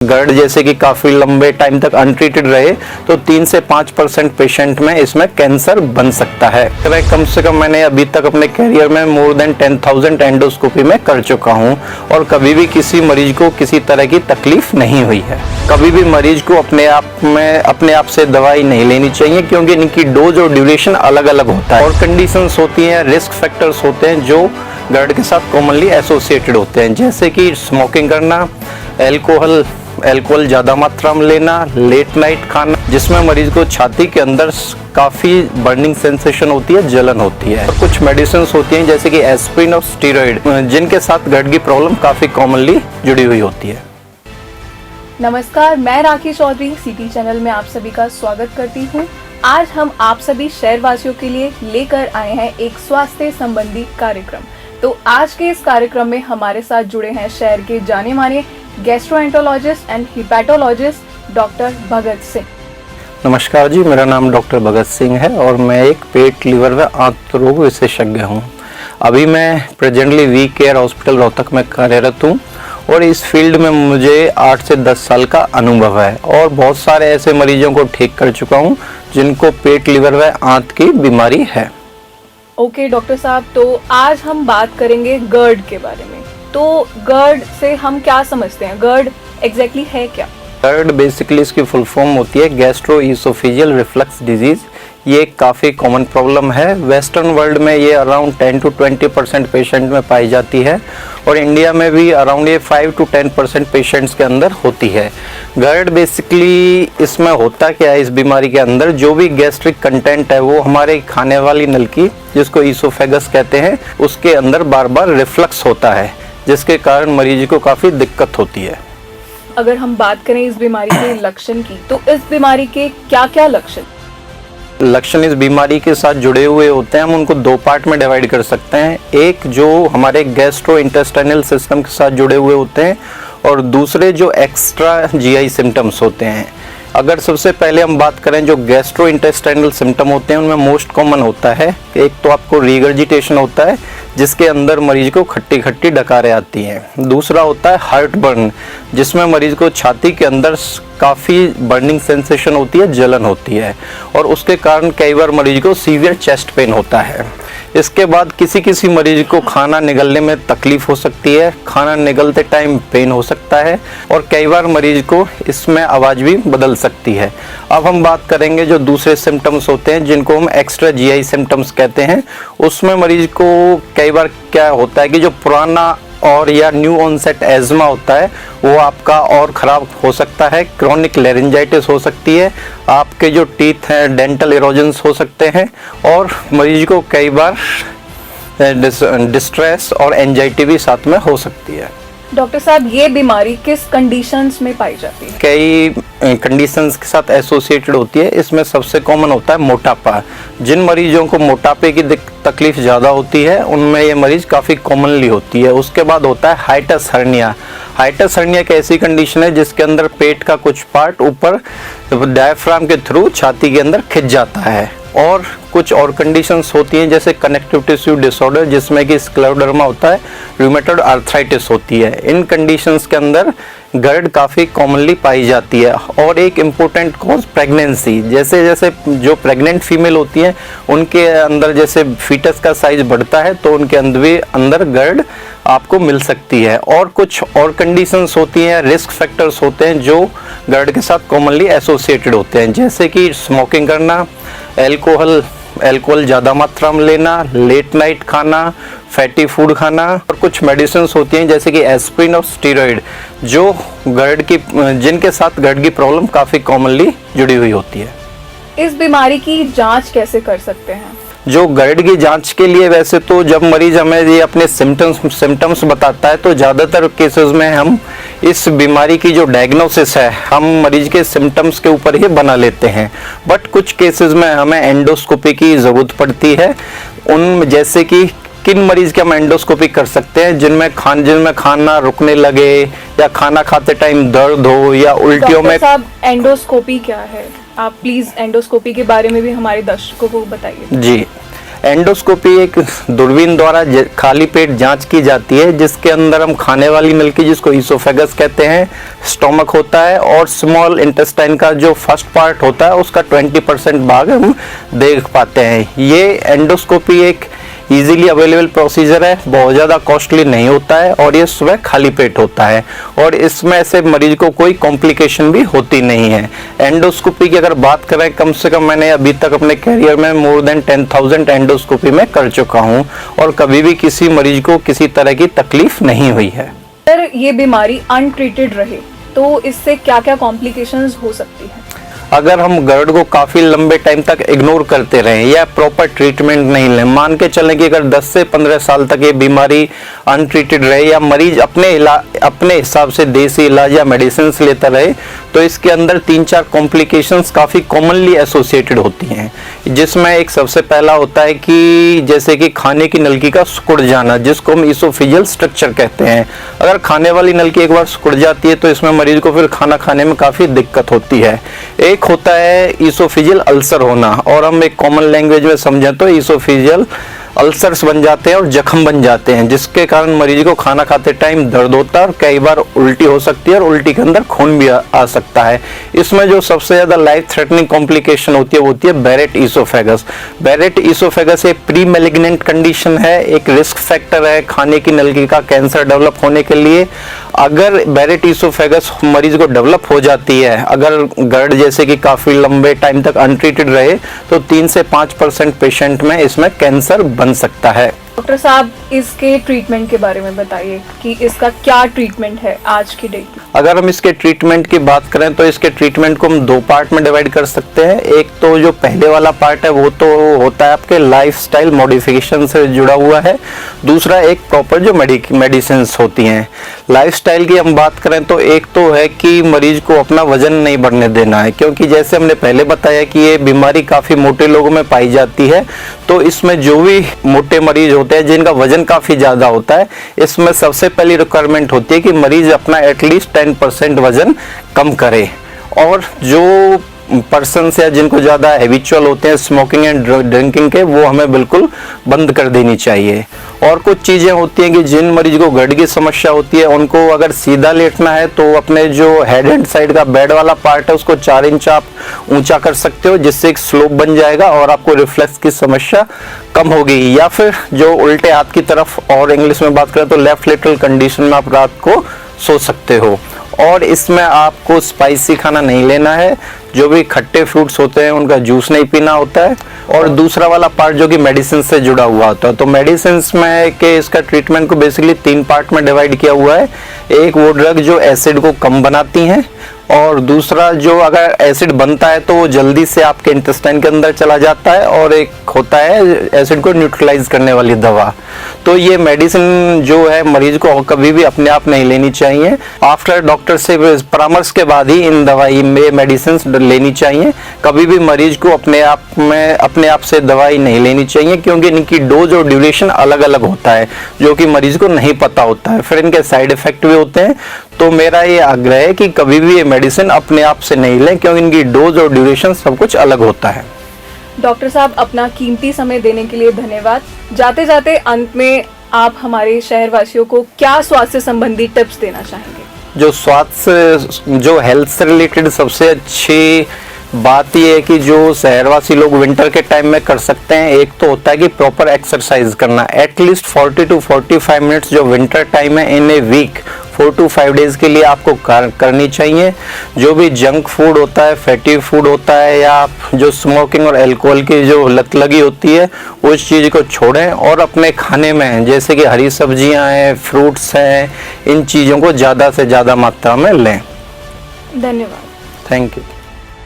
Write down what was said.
GERD जैसे कि काफी लंबे टाइम तक अनट्रीटेड रहे तो 3 से 5% पेशेंट में इसमें कैंसर बन सकता है। कम से कम मैंने अभी तक अपने करियर में मोर देन 10,000 एंडोस्कोपी में कर चुका हूं और कभी भी किसी मरीज को किसी तरह की तकलीफ नहीं हुई है। कभी भी मरीज को अपने आप से दवाई नहीं लेनी चाहिए, क्योंकि इनकी डोज और ड्यूरेशन अलग अलग होता है और कंडीशंस होती हैं, रिस्क फैक्टर्स होते हैं जो GERD के साथ कॉमनली एसोसिएटेड होते हैं, जैसे कि स्मोकिंग करना, अल्कोहल ज़्यादा मात्रा में लेना, लेट नाइट खाना जिसमें मरीज को छाती के अंदर काफ़ी बर्निंग सेंसेशन होती है, जलन होती है। और कुछ मेडिसिन होती हैं जैसे कि एस्पिरिन और स्टीरॉइड जिनके साथ GERD की प्रॉब्लम काफ़ी कॉमनली जुड़ी हुई होती है। नमस्कार, मैं राखी चौधरी सिटी चैनल में आप सभी का स्वागत करती हूँ। आज हम आप सभी शहरवासियों के लिए लेकर आए हैं एक स्वास्थ्य संबंधी कार्यक्रम। तो आज के इस कार्यक्रम में हमारे साथ जुड़े हैं शहर के जाने माने gastroenterologist and हिपैटोलॉजिस्ट doctor Bhagat Singh. नमस्कार जी, मेरा नाम डॉक्टर भगत सिंह है और मैं एक पेट, लिवर व आंत रोग विशेषज्ञ हूँ। अभी मैं presently V Care hospital Rohtak में कार्यरत हूँ और इस फील्ड में मुझे 8 से 10 साल का अनुभव है और बहुत सारे ऐसे मरीजों को ठीक कर चुका हूँ जिनको पेट, लिवर व आंत की बीमारी है। ओके डॉक्टर साहब, तो आज हम बात करेंगे GERD के बारे में। तो GERD से हम क्या समझते हैं? GERD एग्जैक्टली है क्या? GERD बेसिकली इसकी फुल फॉर्म होती है गैस्ट्रोइसोफेजियल रिफ्लक्स डिजीज। ये काफ़ी कॉमन प्रॉब्लम है। वेस्टर्न वर्ल्ड में ये अराउंड 10 to 20% पेशेंट में पाई जाती है और इंडिया में भी अराउंड ये 5 to 10% पेशेंट्स के अंदर होती है। GERD बेसिकली इसमें होता क्या है, इस बीमारी के अंदर जो भी गैस्ट्रिक कंटेंट है वो हमारे खाने वाली नल की, जिसको ईसोफेगस कहते हैं, उसके अंदर बार बार रिफ्लक्स होता है, जिसके कारण मरीज को काफ़ी दिक्कत होती है। अगर हम बात करें इस बीमारी के लक्षण की, तो इस बीमारी के क्या क्या लक्षण इस बीमारी के साथ जुड़े हुए होते हैं। हम उनको 2 पार्ट में डिवाइड कर सकते हैं। एक जो हमारे गैस्ट्रो इंटेस्टाइनल सिस्टम के साथ जुड़े हुए होते हैं और दूसरे जो एक्स्ट्रा GI सिम्टम्स होते हैं। अगर सबसे पहले हम बात करें जो गैस्ट्रो इंटेस्टाइनल सिम्टम होते हैं, उनमें मोस्ट कॉमन होता है, एक तो आपको रीगर्जिटेशन होता है जिसके अंदर मरीज को खट्टी खट्टी डकारें आती हैं। दूसरा होता है हार्ट बर्न, जिसमें मरीज को छाती के अंदर काफ़ी बर्निंग सेंसेशन होती है, जलन होती है और उसके कारण कई बार मरीज को सीवियर चेस्ट पेन होता है। इसके बाद किसी मरीज को खाना निगलने में तकलीफ हो सकती है, खाना निगलते टाइम पेन हो सकता है और कई बार मरीज को इसमें आवाज़ भी बदल सकती है। अब हम बात करेंगे जो दूसरे सिम्टम्स होते हैं जिनको हम एक्स्ट्रा GI सिम्टम्स कहते हैं। उसमें मरीज को कई बार क्या होता है कि जो पुराना और या न्यू ऑनसेट एज़मा होता है वो आपका और ख़राब हो सकता है, क्रोनिक लेरिंजाइटिस हो सकती है, आपके जो टीथ हैं डेंटल इरोजन्स हो सकते हैं और मरीज को कई बार डिस्ट्रेस और एंजाइटी भी साथ में हो सकती है। डॉक्टर साहब, ये बीमारी किस कंडीशंस में पाई जाती है? कई कंडीशंस के साथ एसोसिएटेड होती है। इसमें सबसे कॉमन होता है मोटापा। जिन मरीजों को मोटापे की तकलीफ ज़्यादा होती है उनमें ये मरीज काफ़ी कॉमनली होती है। उसके बाद होता है हाइटस हर्निया। हाइटस हर्निया एक ऐसी कंडीशन है जिसके अंदर पेट का कुछ पार्ट ऊपर डायफ्राम के थ्रू छाती के अंदर खिंच जाता है। और कुछ और कंडीशंस होती हैं जैसे कनेक्टिव टिश्यू डिसऑर्डर, जिसमें कि स्क्लेरोडर्मा होता है, रूमेटॉइड आर्थराइटिस होती है। इन कंडीशंस के अंदर GERD काफ़ी कॉमनली पाई जाती है। और एक इम्पोर्टेंट कॉज प्रेगनेंसी, जैसे जैसे जो प्रेग्नेंट फीमेल होती हैं उनके अंदर जैसे फीटस का साइज बढ़ता है तो उनके अंदर GERD आपको मिल सकती है। और कुछ और कंडीशंस होती हैं, रिस्क फैक्टर्स होते हैं जो GERD के साथ कॉमनली एसोसिएटेड होते हैं, जैसे कि स्मोकिंग करना, अल्कोहल ज़्यादा मात्रा में लेना, लेट नाइट खाना, फैटी फूड खाना और कुछ मेडिसिन होती हैं जैसे कि एस्पिरिन और स्टीरॉइड जो जिनके साथ GERD की प्रॉब्लम काफ़ी कॉमनली जुड़ी हुई होती है। इस बीमारी की जांच कैसे कर सकते हैं? जो GERD की जांच के लिए वैसे तो जब मरीज हमें ये अपने सिम्टम्स बताता है तो ज़्यादातर केसेस में हम इस बीमारी की जो डायग्नोसिस है हम मरीज के सिम्टम्स के ऊपर ही बना लेते हैं। बट कुछ केसेस में हमें एंडोस्कोपी की ज़रूरत पड़ती है। जैसे कि किन मरीज के हम एंडोस्कोपी कर सकते हैं जिनमें खाना रुकने लगे या खाना खाते टाइम दर्द हो या उल्टियों में। डॉक्टर साहब, एंडोस्कोपी क्या है? आप प्लीज एंडोस्कोपी के बारे में भी हमारे दर्शकों को बताइए। जी, एंडोस्कोपी एक दूरबीन द्वारा खाली पेट जांच की जाती है, जिसके अंदर हम खाने वाली नलिका जिसको ईसोफेगस कहते हैं, स्टोमक होता है और स्मॉल इंटेस्टाइन का जो फर्स्ट पार्ट होता है उसका 20% भाग हम देख पाते हैं। ये एंडोस्कोपी एक इजीली अवेलेबल प्रोसीजर है, बहुत ज़्यादा कॉस्टली नहीं होता है और ये सुबह खाली पेट होता है और इसमें से मरीज को कोई कॉम्प्लिकेशन भी होती नहीं है। एंडोस्कोपी की अगर बात करें, कम से कम मैंने अभी तक अपने करियर में मोर देन 10,000 एंडोस्कोपी में कर चुका हूँ और कभी भी किसी मरीज को किसी तरह की तकलीफ नहीं हुई है। अगर ये बीमारी अनट्रीटेड रहे तो इससे क्या क्या कॉम्प्लिकेशंस हो सकती है? अगर हम गर्ड को काफ़ी लंबे टाइम तक इग्नोर करते रहें या प्रॉपर ट्रीटमेंट नहीं लें, मान के चलें कि अगर 10 से 15 साल तक ये बीमारी अनट्रीटेड रहे या मरीज अपने हिसाब से देसी इलाज या मेडिसिन लेता रहे, तो इसके अंदर 3-4 कॉम्प्लिकेशंस काफ़ी कॉमनली एसोसिएटेड होती हैं, जिसमें एक सबसे पहला होता है कि जैसे कि खाने की नलकी का सिकुड़ जाना, जिसको हम ईसोफेजियल स्ट्रक्चर कहते हैं। अगर खाने वाली नलकी एक बार सिकुड़ जाती है तो इसमें मरीज को फिर खाना खाने में काफ़ी दिक्कत होती है। एक होता है ईसोफेजियल अल्सर होना, और हम एक कॉमन लैंग्वेज में समझें तो ईसोफेजियल अल्सर्स बन जाते हैं और जख्म बन जाते हैं, जिसके कारण मरीज को खाना खाते टाइम दर्द होता है और कई बार उल्टी हो सकती है और उल्टी के अंदर खून भी आ सकता है। इसमें जो सबसे ज़्यादा लाइफ थ्रेटनिंग कॉम्प्लिकेशन होती है वो होती है बैरेट ईसोफेगस। बैरेट ईसोफेगस एक प्री मैलिग्नेंट कंडीशन है, एक रिस्क फैक्टर है खाने की नलिका का कैंसर डेवलप होने के लिए। अगर बैरेट ईसोफेगस मरीज को डेवलप हो जाती है, अगर गर्ड जैसे कि काफ़ी लंबे टाइम तक अनट्रीटेड रहे, तो 3 से 5% पेशेंट में इसमें कैंसर बन सकता है। डॉक्टर साहब, इसके ट्रीटमेंट के बारे में बताइए कि इसका क्या ट्रीटमेंट है आज की डेट में? अगर हम इसके ट्रीटमेंट की बात करें तो इसके ट्रीटमेंट को हम 2 पार्ट में डिवाइड कर सकते हैं। एक तो जो पहले वाला पार्ट है वो तो होता है आपके लाइफस्टाइल मॉडिफिकेशन से जुड़ा हुआ है। दूसरा एक प्रॉपर जो मेडिसिन होती हैं। लाइफस्टाइल की हम बात करें तो एक तो है कि मरीज को अपना वजन नहीं बढ़ने देना है, क्योंकि जैसे हमने पहले बताया कि ये बीमारी काफ़ी मोटे लोगों में पाई जाती है, तो इसमें जो भी मोटे मरीज होते हैं जिनका वजन काफ़ी ज़्यादा होता है, इसमें सबसे पहली रिक्वायरमेंट होती है कि मरीज अपना एटलीस्ट 10% वजन कम करे। और जो पर्सन्स या जिनको ज़्यादा हैबिचुअल होते हैं स्मोकिंग एंड ड्रिंकिंग के, वो हमें बिल्कुल बंद कर देनी चाहिए। और कुछ चीज़ें होती हैं कि जिन मरीज को गट की समस्या होती है उनको अगर सीधा लेटना है तो अपने जो हेड एंड साइड का बेड वाला पार्ट है उसको 4 इंच आप ऊंचा कर सकते हो, जिससे एक स्लोप बन जाएगा और आपको रिफ्लेक्स की समस्या कम होगी। या फिर जो उल्टे हाथ की तरफ, और इंग्लिश में बात करें तो लेफ्ट लेटरल कंडीशन में आप रात को सो सकते हो। और इसमें आपको स्पाइसी खाना नहीं लेना है, जो भी खट्टे फ्रूट्स होते हैं उनका जूस नहीं पीना होता है। और दूसरा वाला पार्ट जो कि मेडिसिन से जुड़ा हुआ होता है, तो मेडिसिन में के इसका ट्रीटमेंट को बेसिकली 3 पार्ट में डिवाइड किया हुआ है। एक वो ड्रग जो एसिड को कम बनाती हैं, और दूसरा जो अगर एसिड बनता है तो वो जल्दी से आपके इंटेस्टाइन के अंदर चला जाता है, और एक होता है एसिड को न्यूट्रलाइज करने वाली दवा। तो ये मेडिसिन जो है मरीज को कभी भी अपने आप नहीं लेनी चाहिए, आफ्टर डॉक्टर से परामर्श के बाद ही इन दवाई में मेडिसिन लेनी चाहिए। कभी भी मरीज को अपने आप से दवाई नहीं लेनी चाहिए, क्योंकि इनकी डोज और ड्यूरेशन अलग अलग होता है, जो कि मरीज को नहीं पता होता है, फिर इनके साइड इफेक्ट भी होते हैं। तो मेरा ये आग्रह है कि कभी भी ये मेडिसिन अपने आप से नहीं लें, क्योंकि इनकी डोज और ड्यूरेशन सब कुछ अलग होता है। डॉक्टर साहब, अपना कीमती समय देने के लिए धन्यवाद। जाते जाते अंत में आप हमारे शहरवासियों को क्या स्वास्थ्य संबंधी टिप्स देना चाहेंगे? जो हेल्थ से रिलेटेड सबसे अच्छी बात यह है कि जो शहरवासी लोग विंटर के टाइम में कर सकते हैं, एक तो होता है कि प्रॉपर एक्सरसाइज करना, एटलीस्ट 40 to 45 मिनट्स जो विंटर टाइम है इन ए वीक 4 to 5 डेज के लिए आपको करनी चाहिए। जो भी जंक फूड होता है, फैटी फूड होता है, या जो स्मोकिंग और अल्कोहल की जो लत लगी होती है, उस चीज़ को छोड़ें और अपने खाने में जैसे कि हरी सब्जियां हैं, फ्रूट्स हैं, इन चीज़ों को ज़्यादा से ज़्यादा मात्रा में लें। धन्यवाद। Thank you.